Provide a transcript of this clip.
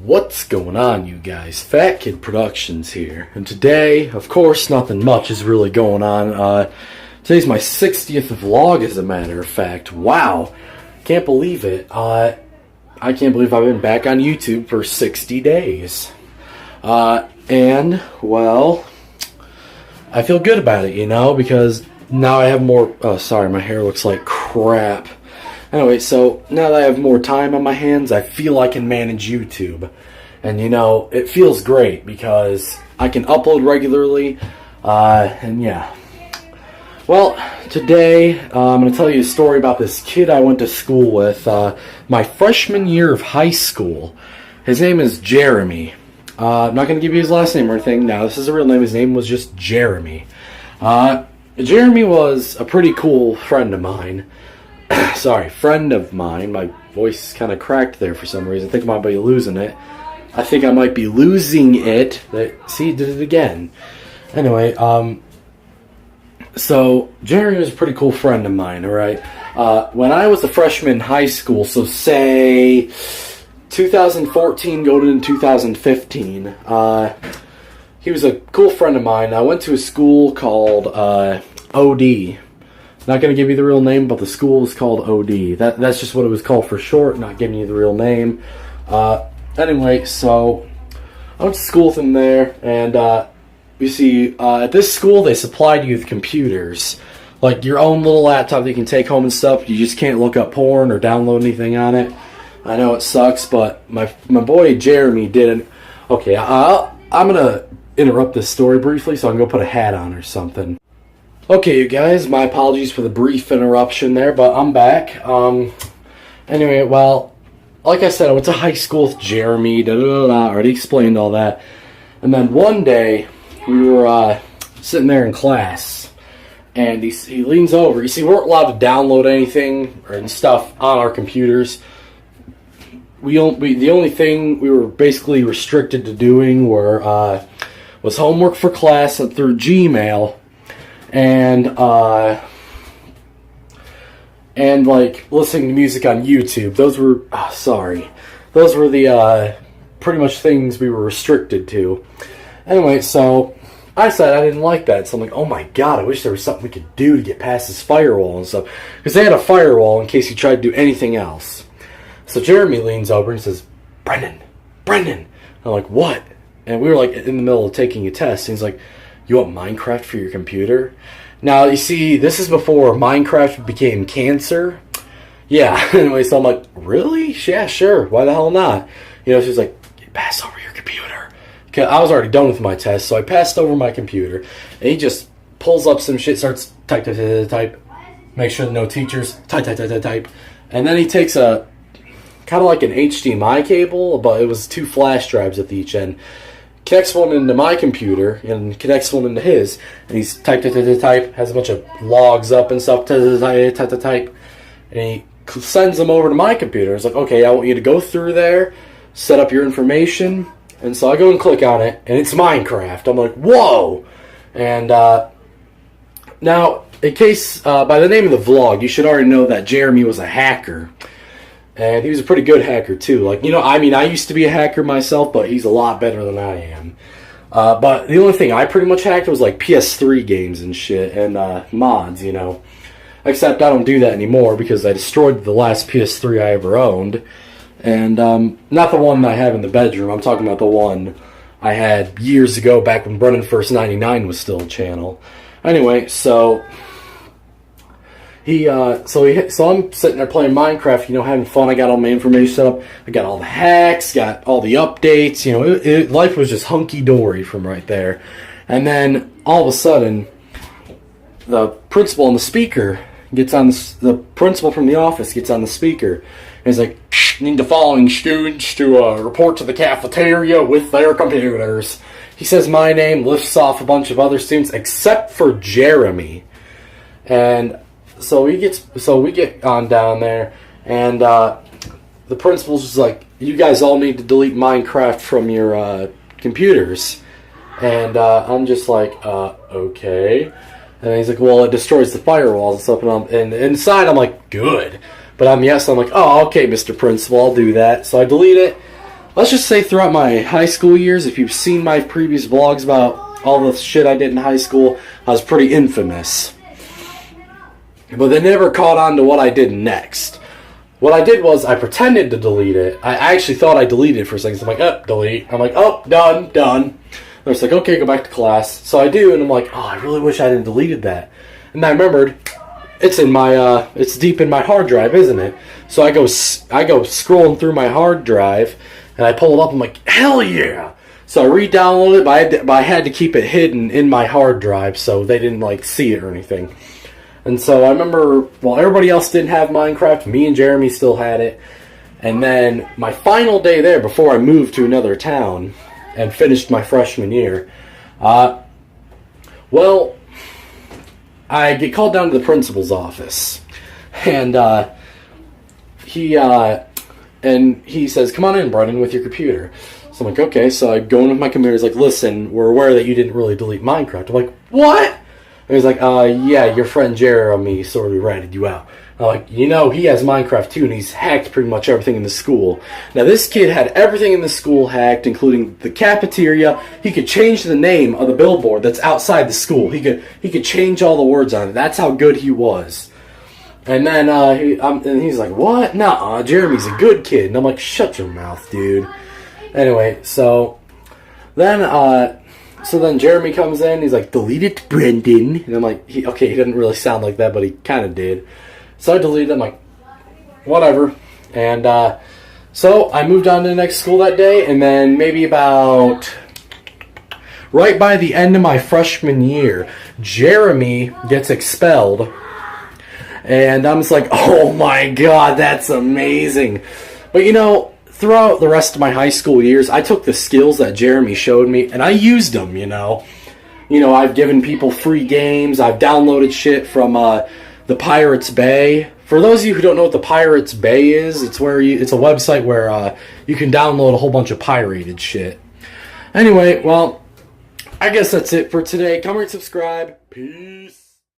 What's going on, you guys? Fat Kid Productions here, and today, of course, nothing much is really going on. Today's my 60th vlog, as a matter of fact. Wow, can't believe it. I can't believe I've been back on YouTube for 60 days. And, well, I feel good about it, you know, because now I have more... Oh, sorry, my hair looks like crap. Anyway, so now that I have more time on my hands, I feel I can manage YouTube. And, you know, it feels great because I can upload regularly. And, yeah. Well, today I'm going to tell you a story about this kid I went to school with my freshman year of high school. His name is Jeremy. I'm not going to give you his last name or anything. Now, this is a real name. His name was just Jeremy. Jeremy was a pretty cool friend of mine. Sorry, friend of mine. My voice kind of cracked there for some reason. I think I might be losing it. See, did it again. Anyway, so Jeremy was a pretty cool friend of mine, alright? When I was a freshman in high school, so say 2014 going into 2015, he was a cool friend of mine. I went to a school called OD. Not going to give you the real name, but the school was called OD. That's just what it was called for short, not giving you the real name. Anyway, so I went to school with him there, and you see, at this school, they supplied you with computers. Like your own little laptop that you can take home and stuff. You just can't look up porn or download anything on it. I know it sucks, but my boy Jeremy didn't. Okay, I'm going to interrupt this story briefly, so I can go put a hat on or something. Okay, you guys, my apologies for the brief interruption there, but I'm back. Anyway, well, like I said, I went to high school with Jeremy, I already explained all that. And then one day, we were sitting there in class, and he leans over. You see, we weren't allowed to download anything and stuff on our computers. The only thing we were basically restricted to doing was homework for class through Gmail. And like listening to music on YouTube. Those were the pretty much things we were restricted to. Anyway, so I said I didn't like that. So I'm like, oh my god, I wish there was something we could do to get past this firewall and stuff. Because they had a firewall in case you tried to do anything else. So Jeremy leans over and says, Brendan. I'm like, what? And we were like in the middle of taking a test. And he's like, you want Minecraft for your computer? Now, you see, this is before Minecraft became cancer. Yeah, anyway, so I'm like, really? Yeah, sure. Why the hell not? You know, she's like, pass over your computer. Cause I was already done with my test, so I passed over my computer. And he just pulls up some shit, starts type. Make sure no teachers, type. And then he takes a, kind of like an HDMI cable, but it was 2 flash drives at each end. Connects one into my computer and connects one into his, and he's type, has a bunch of logs up and stuff, type, and he sends them over to my computer. It's like, okay, I want you to go through there, set up your information, and so I go and click on it, and it's Minecraft. I'm like, whoa! And now, in case, by the name of the vlog, you should already know that Jeremy was a hacker. And he was a pretty good hacker, too. Like, you know, I mean, I used to be a hacker myself, but he's a lot better than I am. But the only thing I pretty much hacked was, like, PS3 games and shit, and mods, you know. Except I don't do that anymore, because I destroyed the last PS3 I ever owned. And, not the one I have in the bedroom. I'm talking about the one I had years ago, back when Brennan First 99 was still a channel. Anyway, so... So I'm sitting there playing Minecraft, you know, having fun. I got all my information set up. I got all the hacks, got all the updates. You know, life was just hunky-dory from right there. And then, all of a sudden, the principal on the speaker gets on the principal from the office gets on the speaker. And he's like, need the following students to report to the cafeteria with their computers. He says my name, lifts off a bunch of other students, except for Jeremy. And... So we get on down there, and the principal's just like, you guys all need to delete Minecraft from your computers. And I'm just like, okay. And he's like, well, it destroys the firewalls and stuff. And inside I'm like, good. But I'm like, oh, okay, Mr. Principal, I'll do that. So I delete it. let's just say throughout my high school years, if you've seen my previous vlogs about all the shit I did in high school, I was pretty infamous. But they never caught on to what I did next. What I did was I pretended to delete it. I actually thought I deleted it for a second. So I'm like, oh, delete. I'm like, oh, done. They're just like, okay, go back to class. So I do, and I'm like, oh, I really wish I hadn't deleted that. And I remembered, it's in my, it's deep in my hard drive, isn't it? So I go scrolling through my hard drive, and I pull it up. I'm like, hell yeah! So I re-downloaded it, but I had to keep it hidden in my hard drive, so they didn't like see it or anything. And so I remember, while everybody else didn't have Minecraft, me and Jeremy still had it. And then my final day there, before I moved to another town and finished my freshman year, well, I get called down to the principal's office. And he says, come on in, Brennan, with your computer. So I'm like, okay. So I go in with my computer. He's like, listen, we're aware that you didn't really delete Minecraft. I'm like, what? And he's like, yeah, your friend Jeremy sort of ratted you out. I'm like, he has Minecraft too, and he's hacked pretty much everything in the school. Now, this kid had everything in the school hacked, including the cafeteria. He could change the name of the billboard that's outside the school. He could change all the words on it. That's how good he was. And then and he's like, what? Nuh-uh, Jeremy's a good kid. And I'm like, shut your mouth, dude. Anyway, so then Jeremy comes in, he's like, delete it, Brendan. And I'm like, he didn't really sound like that, but he kind of did. So I deleted it, I'm like, whatever. And so I moved on to the next school that day, and then maybe about right by the end of my freshman year, Jeremy gets expelled. And I'm just like, oh my god, that's amazing. But throughout the rest of my high school years, I took the skills that Jeremy showed me, and I used them, I've given people free games. I've downloaded shit from the Pirates Bay. For those of you who don't know what the Pirates Bay is, it's a website where you can download a whole bunch of pirated shit. Anyway, well, I guess that's it for today. Come here and subscribe. Peace.